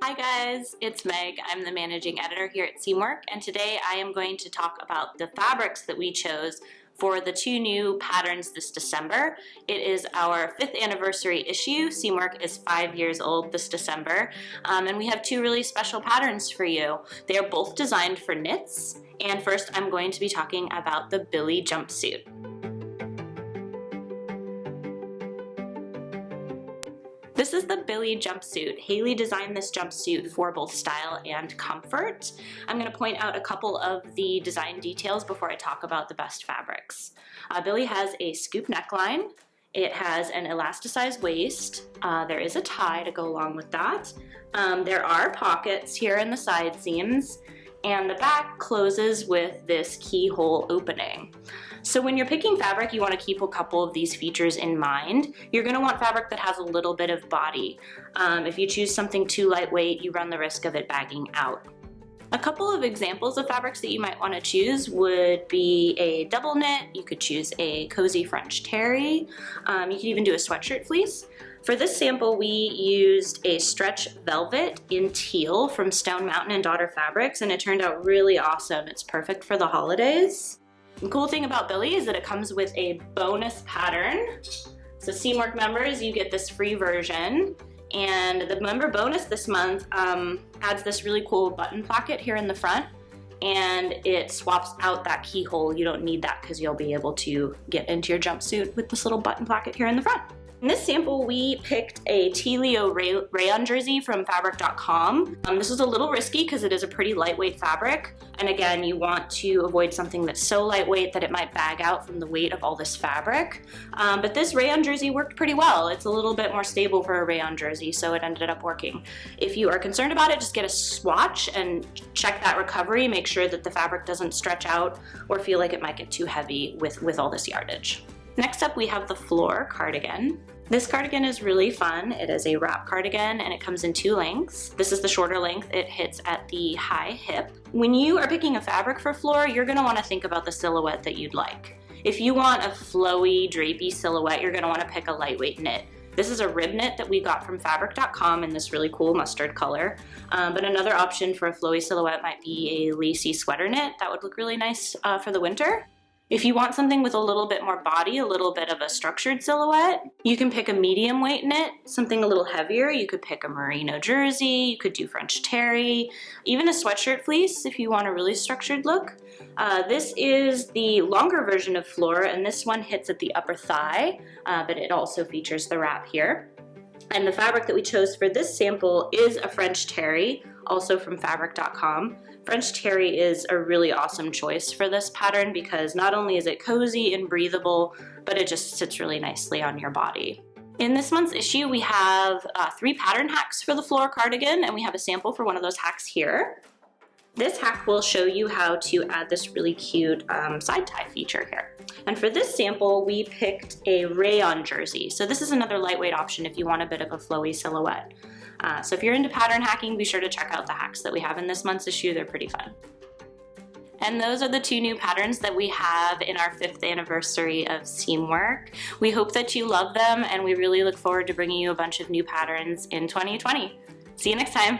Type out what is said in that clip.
Hi guys, it's Meg. I'm the managing editor here at Seamwork, and today I am going to talk about the fabrics that we chose for the two new patterns this December. It is our 5th anniversary issue. Seamwork is 5 years old this December, and we have two really special patterns for you. They are both designed for knits, and first I'm going to be talking about the Billie jumpsuit. This is the Billie jumpsuit. Haley designed this jumpsuit for both style and comfort. I'm going to point out a couple of the design details before I talk about the best fabrics. Billie has a scoop neckline. It has an elasticized waist. There is a tie to go along with that. There are pockets here in the side seams, and the back closes with this keyhole opening. So when you're picking fabric, you want to keep a couple of these features in mind. You're going to want fabric that has a little bit of body. If you choose something too lightweight, you run the risk of it bagging out. A couple of examples of fabrics that you might want to choose would be a double knit. You could choose a cozy French terry. You could even do a sweatshirt fleece. For this sample, we used a stretch velvet in teal from Stone Mountain and Daughter Fabrics, and it turned out really awesome. It's perfect for the holidays. The cool thing about Billie is that it comes with a bonus pattern. So Seamwork members, you get this free version. And the member bonus this month adds this really cool button placket here in the front, and it swaps out that keyhole. You don't need that because you'll be able to get into your jumpsuit with this little button placket here in the front. In this sample, we picked a Telio rayon jersey from fabric.com. This was a little risky because it is a pretty lightweight fabric. And again, you want to avoid something that's so lightweight that it might bag out from the weight of all this fabric. But this rayon jersey worked pretty well. It's a little bit more stable for a rayon jersey, so it ended up working. If you are concerned about it, just get a swatch and check that recovery. Make sure that the fabric doesn't stretch out or feel like it might get too heavy with all this yardage. Next up, we have the Flor cardigan. This cardigan is really fun. It is a wrap cardigan and it comes in 2 lengths. This is the shorter length. It hits at the high hip. When you are picking a fabric for Flor, you're gonna wanna think about the silhouette that you'd like. If you want a flowy, drapey silhouette, you're gonna wanna pick a lightweight knit. This is a rib knit that we got from fabric.com in this really cool mustard color. But another option for a flowy silhouette might be a lacy sweater knit. That would look really nice for the winter. If you want something with a little bit more body, a little bit of a structured silhouette, you can pick a medium weight knit, something a little heavier. You could pick a merino jersey, you could do French terry, even a sweatshirt fleece if you want a really structured look. This is the longer version of Flor, and this one hits at the upper thigh, but it also features the wrap here. And the fabric that we chose for this sample is a French terry, also from fabric.com. French terry is a really awesome choice for this pattern because not only is it cozy and breathable, but it just sits really nicely on your body. In this month's issue, we have 3 pattern hacks for the Flor cardigan, and we have a sample for one of those hacks here. This hack will show you how to add this really cute side tie feature here. And for this sample, we picked a rayon jersey. So this is another lightweight option if you want a bit of a flowy silhouette. So if you're into pattern hacking, be sure to check out the hacks that we have in this month's issue. They're pretty fun. And those are the 2 new patterns that we have in our 5th anniversary of Seamwork. We hope that you love them, and we really look forward to bringing you a bunch of new patterns in 2020. See you next time.